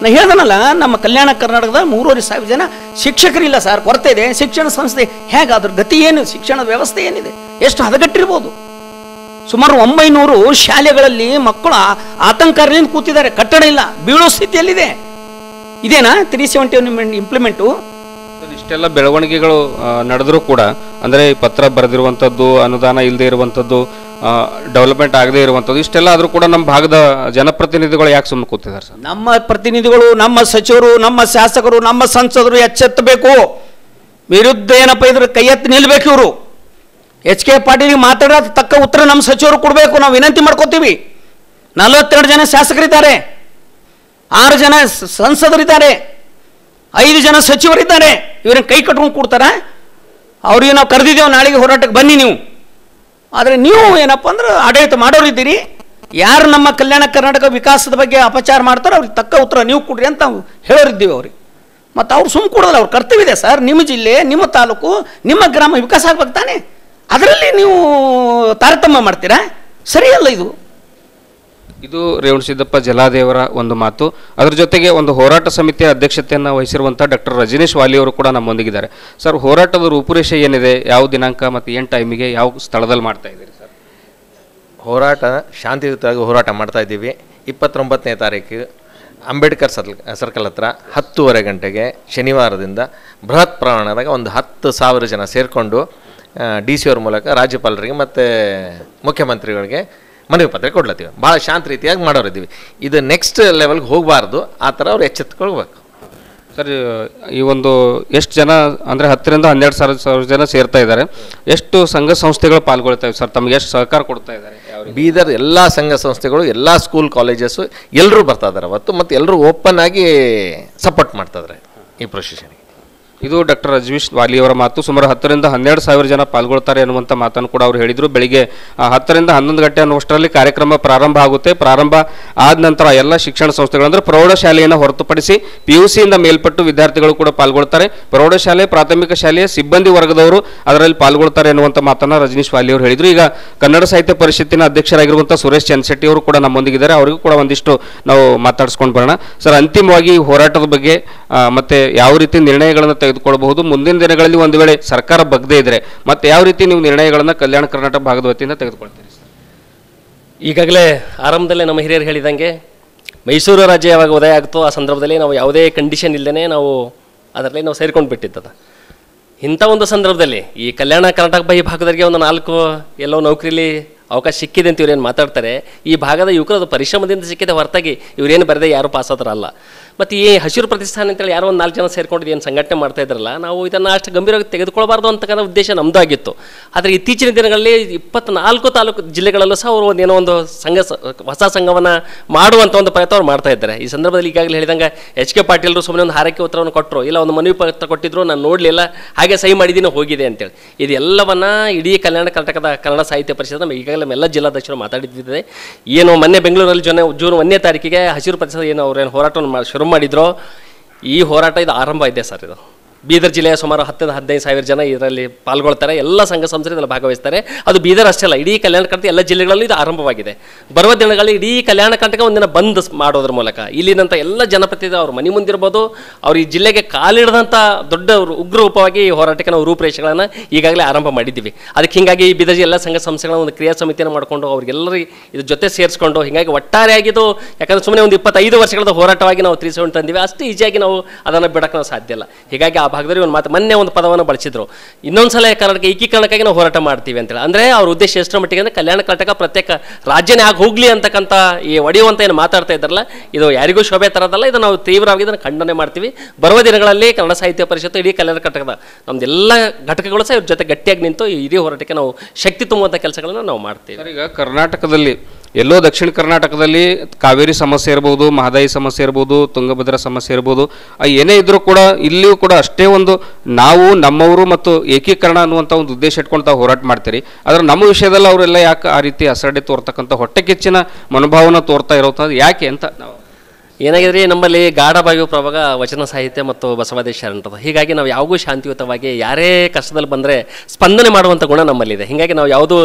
ನಾನು ಹೇಳ್ದನಲ್ಲ, ನಮ್ಮ ಕಲ್ಯಾಣ ಕರ್ನಾಟಕದ 3,500 ಜನ ಶಿಕ್ಷಕರಿಲ್ಲ ಸರ್, ಕೊರತೆ ಇದೆ. ಶಿಕ್ಷಣ ಸಂಸ್ಥೆ ಹೇಗೆ, ಅದ್ರ ಗತಿ ಏನು, ಶಿಕ್ಷಣದ ವ್ಯವಸ್ಥೆ ಏನಿದೆ, ಎಷ್ಟು ಹದಗೆಟ್ಟಿರ್ಬೋದು. ಸುಮಾರು 900 ಶಾಲೆಗಳಲ್ಲಿ ಮಕ್ಕಳು ಆತಂಕದಿಂದ ಕೂತಿದ್ದಾರೆ, ಕಟ್ಟಡ ಇಲ್ಲ, ಬೀಳೋ ಸ್ಥಿತಿಯಲ್ಲಿದೆ. ಇದೇನಾ 371 ಇಂಪ್ಲಿಮೆಂಟು? ಇಷ್ಟೆಲ್ಲ ಬೆಳವಣಿಗೆಗಳು ನಡೆದರೂ ಕೂಡ, ಅಂದರೆ ಪತ್ರ ಬರೆದಿರುವಂಥದ್ದು, ಅನುದಾನ ಇಲ್ಲದೆ ಇರುವಂಥದ್ದು, ಡೆವಲಪ್ಮೆಂಟ್ ಆಗದೇ ಇರುವಂಥದ್ದು, ಇಷ್ಟೆಲ್ಲ ಆದರೂ ಕೂಡ ನಮ್ಮ ಭಾಗದ ಜನಪ್ರತಿನಿಧಿಗಳು ಯಾಕೆ ಸುಮ್ಮನೆ ಕೂತಿದ್ದಾರೆ ಸರ್? ನಮ್ಮ ಪ್ರತಿನಿಧಿಗಳು, ನಮ್ಮ ಸಚಿವರು, ನಮ್ಮ ಶಾಸಕರು, ನಮ್ಮ ಸಂಸದರು ಎಚ್ಚೆತ್ತಬೇಕು. ವಿರುದ್ಧ ಏನಪ್ಪ ಇದ್ರೆ ಕೈ ಎತ್ತಿ ನಿಲ್ಬೇಕು ಇವರು. ಎಚ್ ಕೆ ಪಾಟೀಲ್ಗೆ ಮಾತಾಡೋದು ತಕ್ಕ ಉತ್ತರ ನಮ್ಮ ಸಚಿವರು ಕೊಡಬೇಕು. ನಾವು ವಿನಂತಿ ಮಾಡ್ಕೋತೀವಿ. 42 ಜನ ಶಾಸಕರಿದ್ದಾರೆ, 6 ಜನ ಸಂಸದರಿದ್ದಾರೆ, 5 ಜನ ಸಚಿವರಿದ್ದಾರೆ. ಇವ್ರನ್ನ ಕೈ ಕಟ್ಕೊಂಡು ಕೊಡ್ತಾರ? ಅವ್ರಿಗೆ ನಾವು ಕರೆದಿದ್ದೇವೆ, ನಾಳೆಗೆ ಹೋರಾಟಕ್ಕೆ ಬನ್ನಿ ನೀವು. ಆದರೆ ನೀವು ಏನಪ್ಪ ಅಂದ್ರೆ ಆಡಳಿತ ಮಾಡೋರಿದ್ದೀರಿ. ಯಾರು ನಮ್ಮ ಕಲ್ಯಾಣ ಕರ್ನಾಟಕ ವಿಕಾಸದ ಬಗ್ಗೆ ಅಪಚಾರ ಮಾಡ್ತಾರೋ ಅವ್ರಿಗೆ ತಕ್ಕ ಉತ್ತರ ನೀವು ಕೊಡ್ರಿ ಅಂತ ನಾವು ಹೇಳೋರಿದ್ದೀವಿ ಅವ್ರಿಗೆ. ಮತ್ತು ಅವ್ರು ಸುಮ್ಮ ಕೊಡೋಲ್ಲ, ಅವ್ರ ಕರ್ತವ್ಯ ಇದೆ ಸರ್. ನಿಮ್ಮ ಜಿಲ್ಲೆ, ನಿಮ್ಮ ತಾಲೂಕು, ನಿಮ್ಮ ಗ್ರಾಮ ವಿಕಾಸ ಆಗ್ಬೇಕು ತಾನೆ. ಅದರಲ್ಲಿ ನೀವು ತಾರತಮ್ಯ ಮಾಡ್ತೀರಾ? ಸರಿಯಲ್ಲ ಇದು. ಇದು ರೇವಣಸಿದ್ದಪ್ಪ ಜಲಾದೇವರ ಒಂದು ಮಾತು. ಅದರ ಜೊತೆಗೆ ಒಂದು ಹೋರಾಟ ಸಮಿತಿಯ ಅಧ್ಯಕ್ಷತೆಯನ್ನು ವಹಿಸಿರುವಂಥ ಡಾಕ್ಟರ್ ರಜನೀಶ್ ವಾಲಿ ಅವರು ಕೂಡ ನಮ್ಮೊಂದಿಗಿದ್ದಾರೆ. ಸರ್, ಹೋರಾಟದ ರೂಪುರೇಷೆ ಏನಿದೆ, ಯಾವ ದಿನಾಂಕ ಮತ್ತು ಏನು ಟೈಮಿಗೆ, ಯಾವ ಸ್ಥಳದಲ್ಲಿ ಮಾಡ್ತಾ ಇದ್ದೀರಿ ಸರ್? ಹೋರಾಟ ಶಾಂತಿಯುತವಾಗಿ ಹೋರಾಟ ಮಾಡ್ತಾ ಇದ್ದೀವಿ. 29ನೇ ತಾರೀಕು ಅಂಬೇಡ್ಕರ್ ಸರ್ಕಲ್ ಹತ್ರ 10:30 ಗಂಟೆಗೆ ಶನಿವಾರದಿಂದ ಬೃಹತ್ ಪ್ರಮಾಣದಾಗ ಒಂದು 10,000 ಜನ ಸೇರಿಕೊಂಡು DC ಅವ್ರ ಮೂಲಕ ರಾಜ್ಯಪಾಲರಿಗೆ ಮತ್ತು ಮುಖ್ಯಮಂತ್ರಿಗಳಿಗೆ ಮನವಿ ಪತ್ರ ಕೊಡ್ಲತ್ತೀವಿ. ಭಾಳ ಶಾಂತ ರೀತಿಯಾಗಿ ಮಾಡೋರಿದ್ದೀವಿ. ಇದು ನೆಕ್ಸ್ಟ್ ಲೆವೆಲ್ಗೆ ಹೋಗಬಾರ್ದು, ಆ ಥರ ಅವ್ರು ಎಚ್ಚೆತ್ಕೊಳ್ಬೇಕು. ಸರ್, ಈ ಒಂದು ಎಷ್ಟು ಜನ ಅಂದರೆ 10,000 ರಿಂದ 12,000 ಜನ ಸೇರ್ತಾ ಇದ್ದಾರೆ. ಎಷ್ಟು ಸಂಘ ಸಂಸ್ಥೆಗಳು ಪಾಲ್ಗೊಳ್ತಾ ಇವೆ ಸರ್? ತಮಗೆ ಎಷ್ಟು ಸಹಕಾರ ಕೊಡ್ತಾ ಇದ್ದಾರೆ? ಬೀದರ್ ಎಲ್ಲ ಸಂಘ ಸಂಸ್ಥೆಗಳು, ಎಲ್ಲ ಸ್ಕೂಲ್ ಕಾಲೇಜಸ್ಸು ಎಲ್ಲರೂ ಬರ್ತಾ ಇದ್ದಾರೆ ಅವತ್ತು, ಮತ್ತು ಎಲ್ಲರೂ ಓಪನ್ ಆಗಿ ಸಪೋರ್ಟ್ ಮಾಡ್ತಾ ಇದ್ದಾರೆ ಈ ಪ್ರೊಸೆಷನ್ಗೆ. ಇದು ಡಾಕ್ಟರ್ ರಜನೀಶ್ ವಾಲಿ ಅವರ ಮಾತು. ಸುಮಾರು 10,000 ರಿಂದ 12,000 ಜನ ಪಾಲ್ಗೊಳ್ತಾರೆ ಅನ್ನುವಂಥ ಮಾತನ್ನು ಕೂಡ ಅವರು ಹೇಳಿದರು. ಬೆಳಿಗ್ಗೆ 10 ರಿಂದ 11 ಗಂಟೆ ಅನ್ನುವಷ್ಟರಲ್ಲಿ ಕಾರ್ಯಕ್ರಮ ಪ್ರಾರಂಭ ಆಗುತ್ತೆ. ಪ್ರಾರಂಭ ಆದ ನಂತರ ಎಲ್ಲ ಶಿಕ್ಷಣ ಸಂಸ್ಥೆಗಳು ಅಂದರೆ ಪ್ರೌಢಶಾಲೆಯನ್ನು ಹೊರತುಪಡಿಸಿ PUC ಇಂದ ಮೇಲ್ಪಟ್ಟು ವಿದ್ಯಾರ್ಥಿಗಳು ಕೂಡ ಪಾಲ್ಗೊಳ್ತಾರೆ. ಪ್ರೌಢಶಾಲೆ, ಪ್ರಾಥಮಿಕ ಶಾಲೆಯ ಸಿಬ್ಬಂದಿ ವರ್ಗದವರು ಅದರಲ್ಲಿ ಪಾಲ್ಗೊಳ್ತಾರೆ ಅನ್ನುವಂಥ ಮಾತನ್ನು ರಜನೀಶ್ ವಾಲಿ ಅವರು ಹೇಳಿದರು. ಈಗ ಕನ್ನಡ ಸಾಹಿತ್ಯ ಪರಿಷತ್ತಿನ ಅಧ್ಯಕ್ಷರಾಗಿರುವಂಥ ಸುರೇಶ್ ಚನ್ಶೆಟ್ಟಿ ಅವರು ಕೂಡ ನಮ್ಮೊಂದಿಗಿದ್ದಾರೆ. ಅವರಿಗೂ ಕೂಡ ಒಂದಿಷ್ಟು ನಾವು ಮಾತಾಡಿಸ್ಕೊಂಡು ಬರೋಣ. ಸರ್, ಅಂತಿಮವಾಗಿ ಹೋರಾಟದ ಬಗ್ಗೆ ಮತ್ತೆ ಯಾವ ರೀತಿ ನಿರ್ಣಯಗಳನ್ನು ತೆಗೆದುಕೊಳ್ಳಬಹುದು, ಮುಂದಿನ ದಿನಗಳಲ್ಲಿ ಒಂದು ವೇಳೆ ಸರ್ಕಾರ ಬಗ್ಗದೇ ಇದ್ರೆ ಮತ್ತೆ ಯಾವ ರೀತಿ ನೀವು ನಿರ್ಣಯಗಳನ್ನು ಕಲ್ಯಾಣ ಕರ್ನಾಟಕ ಭಾಗದ ವತಿಯಿಂದ ತೆಗೆದುಕೊಳ್ತೀರಿ? ಈಗಾಗಲೇ ಆರಂಭದಲ್ಲೇ ನಮ್ಮ ಹಿರಿಯರು ಹೇಳಿದಂಗೆ ಮೈಸೂರು ರಾಜ್ಯ ಯಾವಾಗ ಉದಯ ಆಗ್ತೋ ಆ ಸಂದರ್ಭದಲ್ಲಿ ನಾವು ಯಾವುದೇ ಕಂಡೀಷನ್ ಇಲ್ಲದೇ ನಾವು ಅದರಲ್ಲಿ ನಾವು ಸೇರ್ಕೊಂಡು ಬಿಟ್ಟಿದ್ದದ. ಇಂಥ ಒಂದು ಸಂದರ್ಭದಲ್ಲಿ ಈ ಕಲ್ಯಾಣ ಕರ್ನಾಟಕ ಈ ಭಾಗದವರಿಗೆ ಒಂದು 4 ಎಲ್ಲೋ ನೌಕರಿಲಿ ಅವಕಾಶ ಸಿಕ್ಕಿದೆ ಅಂತ ಇವ್ರೇನು ಮಾತಾಡ್ತಾರೆ. ಈ ಭಾಗದ ಯುವಕರದು ಪರಿಶ್ರಮದಿಂದ ಸಿಕ್ಕಿದೆ ಹೊರತಾಗಿ ಇವರೇನು ಬರದೆ ಯಾರು ಪಾಸಾದ್ರಲ್ಲ. ಮತ್ತು ಈ ಹಸಿರು ಪ್ರತಿಷ್ಠಾನ ಅಂತೇಳಿ ಯಾರೋ ಒಂದು 4 ಜನ ಸೇರ್ಕೊಂಡಿದ್ದು ಏನು ಸಂಘಟನೆ ಮಾಡ್ತಾ ಇದ್ರಲ್ಲ, ನಾವು ಇದನ್ನು ಅಷ್ಟು ಗಂಭೀರವಾಗಿ ತೆಗೆದುಕೊಳ್ಬಾರ್ದು ಅಂತಕ್ಕಂಥ ಉದ್ದೇಶ ನಮ್ಮದು ಆಗಿತ್ತು. ಆದರೆ ಇತ್ತೀಚಿನ ದಿನಗಳಲ್ಲಿ 24 ತಾಲೂಕು ಜಿಲ್ಲೆಗಳಲ್ಲೂ ಸಹ ಅವರು ಏನೋ ಒಂದು ಹೊಸ ಸಂಘವನ್ನು ಮಾಡುವಂಥ ಒಂದು ಪ್ರಯತ್ನ ಅವ್ರು ಮಾಡ್ತಾ ಇದ್ದಾರೆ. ಈ ಸಂದರ್ಭದಲ್ಲಿ ಈಗಾಗಲೇ ಹೇಳಿದಂಗೆ ಎಚ್ ಕೆ ಪಾಟೀಲರು ಸುಮ್ಮನೆ ಒಂದು ಹಾರೈಕೆ ಉತ್ತರವನ್ನು ಕೊಟ್ಟರು, ಇಲ್ಲ ಒಂದು ಮನವಿ ಪತ್ರ ಕೊಟ್ಟಿದ್ರು, ನಾನು ನೋಡಲಿಲ್ಲ, ಹಾಗೆ ಸಹಿ ಮಾಡಿದ್ದೀನಿ, ಹೋಗಿದೆ ಅಂತೇಳಿ. ಇದೆಲ್ಲವನ್ನು ಇಡೀ ಕಲ್ಯಾಣ ಕರ್ನಾಟಕದ ಕನ್ನಡ ಸಾಹಿತ್ಯ ಪರಿಷತ್ ಈಗಾಗಲೇ ಎಲ್ಲ ಜಿಲ್ಲಾಧ್ಯಕ್ಷರು ಮಾತಾಡಿದ್ದಿದೆ. ಏನು ಮೊನ್ನೆ ಬೆಂಗಳೂರಲ್ಲಿ ಜೂನ್ 1ನೇ ತಾರೀಕಿಗೆ ಹಸಿರು ಪ್ರತಿಷ್ಠಾನ ಏನು ಅವ್ರೇನು ಹೋರಾಟವನ್ನು ಶುರು ಮಾಡಿದ್ರು, ಈ ಹೋರಾಟ ಇದು ಆರಂಭ ಇದೆ ಸರ್. ಇದು ಬೀದರ್ ಜಿಲ್ಲೆಯ ಸುಮಾರು 10,000 ರಿಂದ 15,000 ಜನ ಇದರಲ್ಲಿ ಪಾಲ್ಗೊಳ್ತಾರೆ. ಎಲ್ಲ ಸಂಘ ಸಂಸ್ಥೆ ಇದರಲ್ಲಿ ಭಾಗವಹಿಸ್ತಾರೆ. ಅದು ಬೀದರ್ ಅಷ್ಟೇ ಅಲ್ಲ, ಇಡೀ ಕಲ್ಯಾಣ ಕರ್ನಾಟಕ ಎಲ್ಲ ಜಿಲ್ಲೆಗಳಲ್ಲೂ ಇದು ಆರಂಭವಾಗಿದೆ. ಬರುವ ದಿನಗಳಲ್ಲಿ ಇಡೀ ಕಲ್ಯಾಣ ಕರ್ನಾಟಕ ಒಂದಿನ ಬಂದ್ ಮಾಡೋದ್ರ ಮೂಲಕ ಇಲ್ಲಿನಂಥ ಎಲ್ಲ ಜನಪ್ರತಿನಿಧಿ ಅವ್ರ ಮನೆ ಮುಂದಿರ್ಬೋದು, ಅವ್ರು ಈ ಜಿಲ್ಲೆಗೆ ಕಾಲಿಡದಂಥ ದೊಡ್ಡ ಉಗ್ರ ರೂಪವಾಗಿ ಈ ಹೋರಾಟಕ್ಕೆ ನಾವು ರೂಪುರೇಷೆಗಳನ್ನು ಈಗಾಗಲೇ ಆರಂಭ ಮಾಡಿದ್ದೀವಿ. ಅದಕ್ಕೆ ಹೀಗಾಗಿ ಈ ಬೀದರ್ ಎಲ್ಲ ಸಂಘ ಸಂಸ್ಥೆಗಳ ಒಂದು ಕ್ರಿಯಾ ಸಮಿತಿಯನ್ನು ಮಾಡಿಕೊಂಡು ಅವ್ರಿಗೆಲ್ಲರಿಗೂ ಇದ್ರ ಜೊತೆ ಸೇರಿಸ್ಕೊಂಡು ಹೀಗಾಗಿ ಒಟ್ಟಾರೆಯಾಗಿದ್ದು, ಯಾಕಂದರೆ ಸುಮ್ಮನೆ ಒಂದು 25 ವರ್ಷಗಳ ಹೋರಾಟವಾಗಿ ನಾವು 370 ತಂದಿವಿ, ಅಷ್ಟು ಈಸಿಯಾಗಿ ನಾವು ಅದನ್ನು ಬಿಡೋಕ್ಕೆ ನಾವು ಸಾಧ್ಯ ಇಲ್ಲ. ಹೀಗಾಗಿ ಆ ಭಾಗದಲ್ಲಿ ಒಂದು ಮಾತು ಮೊನ್ನೆ ಒಂದು ಪದವನ್ನು ಬಳಸಿದ್ರು, ಇನ್ನೊಂದ್ಸಲ ಕರ್ನಾಟಕ ಏಕೀಕರಣಕ್ಕಾಗಿ ನಾವು ಹೋರಾಟ ಮಾಡ್ತೀವಿ ಅಂತೇಳಿ. ಅಂದರೆ ಅವ್ರ ಉದ್ದೇಶ ಎಷ್ಟರ ಮಟ್ಟಿಗೆ ಅಂದರೆ ಕಲ್ಯಾಣ ಕರ್ನಾಟಕ ಪ್ರತ್ಯೇಕ ರಾಜ್ಯನೇ ಆಗಿ ಹೋಗಲಿ ಅಂತಕ್ಕಂಥ ಈ ಒಡೆಯುವಂತ ಏನು ಮಾತಾಡ್ತಾ ಇದ್ದಾರಲ್ಲ, ಇದು ಯಾರಿಗೂ ಶೋಭೆ ತರೋದಲ್ಲ. ಇದು ನಾವು ತೀವ್ರವಾಗಿ ಇದನ್ನು ಖಂಡನೆ ಮಾಡ್ತೀವಿ. ಬರುವ ದಿನಗಳಲ್ಲಿ ಕನ್ನಡ ಸಾಹಿತ್ಯ ಪರಿಷತ್ತು ಇಡೀ ಕಲ್ಯಾಣ ಕರ್ನಾಟಕದ ನಮ್ದೆಲ್ಲ ಘಟಕಗಳು ಸಹ ಇವ್ರ ಜೊತೆ ಗಟ್ಟಿಯಾಗಿ ನಿಂತು ಈ ಇಡೀ ಹೋರಾಟಕ್ಕೆ ನಾವು ಶಕ್ತಿ ತುಂಬುವಂಥ ಕೆಲಸಗಳನ್ನು ನಾವು ಮಾಡ್ತೀವಿ. ಸರ್, ಈಗ ಕರ್ನಾಟಕದಲ್ಲಿ ಎಲ್ಲೋ ದಕ್ಷಿಣ ಕರ್ನಾಟಕದಲ್ಲಿ ಕಾವೇರಿ ಸಮಸ್ಯೆ ಇರ್ಬೋದು, ಮಹದಾಯಿ ಸಮಸ್ಯೆ ಇರ್ಬೋದು, ತುಂಗಭದ್ರಾ ಸಮಸ್ಯೆ ಇರ್ಬೋದು, ಏನೇ ಇದ್ರೂ ಕೂಡ ಇಲ್ಲಿಯೂ ಕೂಡ ಅಷ್ಟೇ ಒಂದು ನಾವು ನಮ್ಮವರು ಮತ್ತು ಏಕೀಕರಣ ಅನ್ನುವಂಥ ಒಂದು ಉದ್ದೇಶ ಇಟ್ಕೊಂಡು ತಾವು ಹೋರಾಟ ಮಾಡ್ತೀರಿ. ಆದರೆ ನಮ್ಮ ವಿಷಯದಲ್ಲಿ ಅವರೆಲ್ಲ ಯಾಕೆ ಆ ರೀತಿ ಅಸಡ್ಡೆ ತೋರ್ತಕ್ಕಂಥ ಹೊಟ್ಟೆ ಕಿಚ್ಚಿನ ಮನೋಭಾವನ ತೋರ್ತಾ ಇರೋದು ಯಾಕೆ ಅಂತ ನಾವು ಏನಾಗಿದ್ರೆ ನಮ್ಮಲ್ಲಿ ಗಾಢಬಾಗಿ ಪ್ರಭಾಗ ವಚನ ಸಾಹಿತ್ಯ ಮತ್ತು ಬಸವಾದಿ ಶರಣರದು. ಹೀಗಾಗಿ ನಾವು ಯಾವಾಗೂ ಶಾಂತಿಯುತವಾಗಿ ಯಾರೇ ಕಷ್ಟದಲ್ಲಿ ಬಂದರೆ ಸ್ಪಂದನೆ ಮಾಡುವಂಥ ಗುಣ ನಮ್ಮಲ್ಲಿದೆ. ಹೀಗಾಗಿ ನಾವು ಯಾವುದು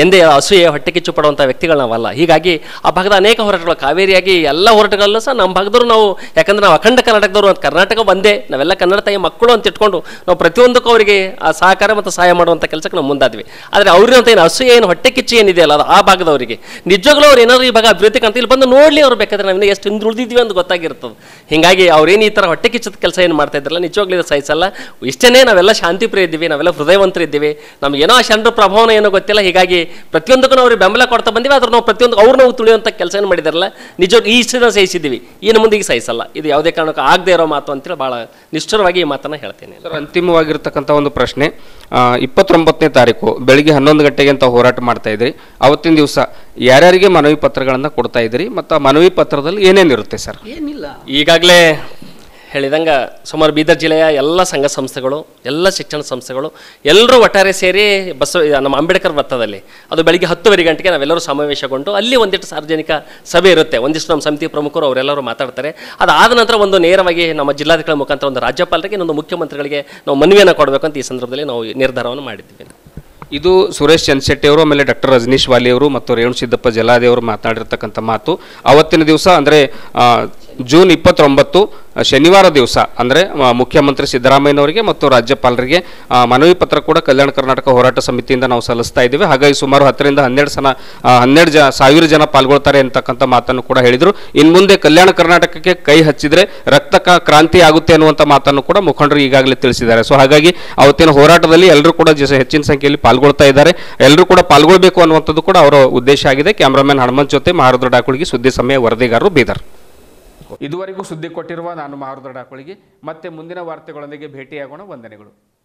ಎಂದೇ ಅಸೂಯೆ ಹೊಟ್ಟೆ ಕಿಚ್ಚು ಪಡುವಂಥ ವ್ಯಕ್ತಿಗಳು ನಾವಲ್ಲ. ಹೀಗಾಗಿ ಆ ಭಾಗದ ಅನೇಕ ಹೋರಾಟಗಳು ಕಾವೇರಿಯಾಗಿ ಎಲ್ಲ ಹೋರಾಟಗಳಲ್ಲೂ ಸಹ ನಮ್ಮ ಭಾಗದವರು ನಾವು, ಯಾಕಂದ್ರೆ ನಾವು ಅಖಂಡ ಕರ್ನಾಟಕದವರು ಅಂತ ಕರ್ನಾಟಕ ಒಂದೇ, ನಾವೆಲ್ಲ ಕನ್ನಡ ತಾಯಿ ಮಕ್ಕಳು ಅಂತ ಇಟ್ಕೊಂಡು ನಾವು ಪ್ರತಿಯೊಂದಕ್ಕೂ ಅವರಿಗೆ ಆ ಸಹಕಾರ ಮತ್ತು ಸಹಾಯ ಮಾಡುವಂಥ ಕೆಲಸಕ್ಕೆ ನಾವು ಮುಂದಾದ್ವಿ. ಆದರೆ ಅವ್ರಿಗಂತ ಏನು ಅಸೂಯೆ ಏನು ಹೊಟ್ಟೆ ಕಿಚ್ಚು ಏನಿದೆಯಲ್ಲ ಅದು ಆ ಭಾಗದವರಿಗೆ ನಿಜವಾಗ್ಲೂ ಅವ್ರು ಏನಾದ್ರು ಈ ಭಾಗ ಅಭಿವೃದ್ಧಿ ಕಾಣ್ತಾ ಇಲ್ಲಿ ಬಂದು ನೋಡಲಿ, ಅವ್ರು ಬೇಕಾದ್ರೆ ನಾವು ಎಷ್ಟು ಹಿಂದೆ ಉಳಿದಿದ್ವಿ ಅಂತ ಗೊತ್ತಾಗಿರ್ತದೆ. ಹೀಗಾಗಿ ಅವ್ರೇನು ಈ ಥರ ಹೊಟ್ಟೆ ಕಿಚ್ಚದ ಕೆಲಸ ಏನು ಮಾಡ್ತಾ ಇದ್ರಲ್ಲ ನಿಜವಾಗ್ಲೂ ಇದು ಸಹಿಸಲ್ಲ. ಇಷ್ಟೇ ನಾವೆಲ್ಲ ಶಾಂತಿ ಪ್ರಿಯ ಇದ್ದೀವಿ, ನಾವೆಲ್ಲ ಹೃದಯವಂತರಿದ್ದೀವಿ, ನಮಗೇನೋ ಆ ಶರಣರ ಪ್ರಭಾವನ ಏನೋ ಗೊತ್ತಿಲ್ಲ. ಹೀಗಾಗಿ ಪ್ರತಿಯೊಂದಕ್ಕೂ ಅವ್ರಿಗೆ ಬೆಂಬಲ ಕೊಡ್ತಾ ಬಂದಿವಿ. ಆದ್ರೆ ನಾವು ಪ್ರತಿಯೊಂದು ಅವ್ರು ನಾವು ತುಳಿಯುವಂಥ ಕೆಲಸ ಏನು ಮಾಡಿದಾರಲ್ಲ ನಿಜವಾಗಿ ಈ ಇಷ್ಟನ ಸಹಿಸಿದ್ದೀವಿ, ಇನ್ನು ಮುಂದಿಗೆ ಸಹಿಸಲ್ಲ. ಇದು ಯಾವುದೇ ಕಾರಣಕ್ಕೂ ಆಗದೆ ಇರೋ ಮಾತು ಅಂತೇಳಿ ಭಾಳ ನಿಷ್ಠುರವಾಗಿ ಈ ಮಾತನ್ನು ಹೇಳ್ತೇನೆ. ಸರ್, ಅಂತಿಮವಾಗಿರ್ತಕ್ಕಂಥ ಒಂದು ಪ್ರಶ್ನೆ, 29ನೇ ತಾರೀಕು ಬೆಳಿಗ್ಗೆ 11 ಗಂಟೆಗೆ ಅಂತ ಹೋರಾಟ ಮಾಡ್ತಾ ಇದ್ರಿ. ಅವತ್ತಿನ ದಿವಸ ಯಾರ್ಯಾರಿಗೆ ಮನವಿ ಪತ್ರಗಳನ್ನು ಕೊಡ್ತಾ ಇದ್ರಿ ಮತ್ತು ಮನವಿ ಪತ್ರದಲ್ಲಿ ಏನೇನಿರುತ್ತೆ ಸರ್? ಏನಿಲ್ಲ, ಈಗಾಗಲೇ ಹೇಳಿದಂಗೆ ಸುಮಾರು ಬೀದರ್ ಜಿಲ್ಲೆಯ ಎಲ್ಲ ಸಂಘ ಸಂಸ್ಥೆಗಳು, ಎಲ್ಲ ಶಿಕ್ಷಣ ಸಂಸ್ಥೆಗಳು ಎಲ್ಲರೂ ಒಟ್ಟಾರೆ ಸೇರಿ ನಮ್ಮ ಅಂಬೇಡ್ಕರ್ ವೃತ್ತದಲ್ಲಿ ಅದು ಬೆಳಿಗ್ಗೆ 10 ಗಂಟೆಗೆ ನಾವೆಲ್ಲರೂ ಸಮಾವೇಶಗೊಂಡು ಅಲ್ಲಿ ಒಂದಿಷ್ಟು ಸಾರ್ವಜನಿಕ ಸಭೆ ಇರುತ್ತೆ. ಒಂದಿಷ್ಟು ನಮ್ಮ ಸಮಿತಿ ಪ್ರಮುಖರು ಅವರೆಲ್ಲರೂ ಮಾತಾಡ್ತಾರೆ. ಅದಾದ ನಂತರ ಒಂದು ನೇರವಾಗಿ ನಮ್ಮ ಜಿಲ್ಲಾಧಿಕಾರಿ ಮುಖಾಂತರ ಒಂದು ರಾಜ್ಯಪಾಲರಿಗೆ, ಇನ್ನೊಂದು ಮುಖ್ಯಮಂತ್ರಿಗಳಿಗೆ ನಾವು ಮನವಿಯನ್ನು ಕೊಡಬೇಕು ಅಂತ ಈ ಸಂದರ್ಭದಲ್ಲಿ ನಾವು ನಿರ್ಧಾರವನ್ನು ಮಾಡಿದ್ದೀವಿ. ಇದು ಸುರೇಶ್ ಚಂದ್ರಶೆಟ್ಟಿ ಅವರು, ಆಮೇಲೆ ಡಾಕ್ಟರ್ ರಜನೀಶ್ ವಾಲಿ ಅವರು ಮತ್ತು ರೇಣು ಸಿದ್ದಪ್ಪ ಜಲಾದಿ ಅವರು ಮಾತನಾಡಿರ್ತಕ್ಕಂಥ ಮಾತು. ಅವತ್ತಿನ ದಿವಸ ಅಂದರೆ ಜೂನ್ 29 ಶನಿವಾರ ದಿವಸ ಅಂದರೆ ಮುಖ್ಯಮಂತ್ರಿ ಸಿದ್ದರಾಮಯ್ಯನವರಿಗೆ ಮತ್ತು ರಾಜ್ಯಪಾಲರಿಗೆ ಮನವಿ ಪತ್ರ ಕೂಡ ಕಲ್ಯಾಣ ಕರ್ನಾಟಕ ಹೋರಾಟ ಸಮಿತಿಯಿಂದ ನಾವು ಸಲ್ಲಿಸ್ತಾ ಇದ್ದೀವಿ. ಹಾಗಾಗಿ ಸುಮಾರು 10 ರಿಂದ 12,000 ಜನ ಪಾಲ್ಗೊಳ್ತಾರೆ ಅಂತಕ್ಕಂಥ ಮಾತನ್ನು ಕೂಡ ಹೇಳಿದರು. ಇನ್ನು ಮುಂದೆ ಕಲ್ಯಾಣ ಕರ್ನಾಟಕಕ್ಕೆ ಕೈ ಹಚ್ಚಿದ್ರೆ ರಕ್ತ ಕ್ರಾಂತಿ ಆಗುತ್ತೆ ಅನ್ನುವಂಥ ಮಾತನ್ನು ಕೂಡ ಮುಖಂಡರು ಈಗಾಗಲೇ ತಿಳಿಸಿದ್ದಾರೆ. ಸೊ ಹಾಗಾಗಿ ಅವತ್ತಿನ ಹೋರಾಟದಲ್ಲಿ ಎಲ್ಲರೂ ಕೂಡ ಹೆಚ್ಚಿನ ಸಂಖ್ಯೆಯಲ್ಲಿ ಪಾಲ್ಗೊಳ್ತಾ ಇದ್ದಾರೆ. ಎಲ್ಲರೂ ಕೂಡ ಪಾಲ್ಗೊಳ್ಬೇಕು ಅನ್ನುವಂಥದ್ದು ಕೂಡ ಅವರ ಉದ್ದೇಶ ಆಗಿದೆ. ಕ್ಯಾಮ್ರಾಮನ್ ಹನುಮಂತ್ ಜೊತೆ ಮಹಾರುದ್ರ ಡಾಕುಳಿಗೆ, ಸುದ್ದಿ ಸಮಯ ವರದಿಗಾರರು, ಬೀದರ್. ಇದುವರೆಗೂ ಸುದ್ದಿ ಕೊಟ್ಟಿರುವ ನಾನು ಮಹಾರುದ್ರ ಡಾಕುಳಿಗೆ. ಮತ್ತೆ ಮುಂದಿನ ವಾರ್ತೆಗಳೊಂದಿಗೆ ಭೇಟಿಯಾಗೋಣ. ವಂದನೆಗಳು.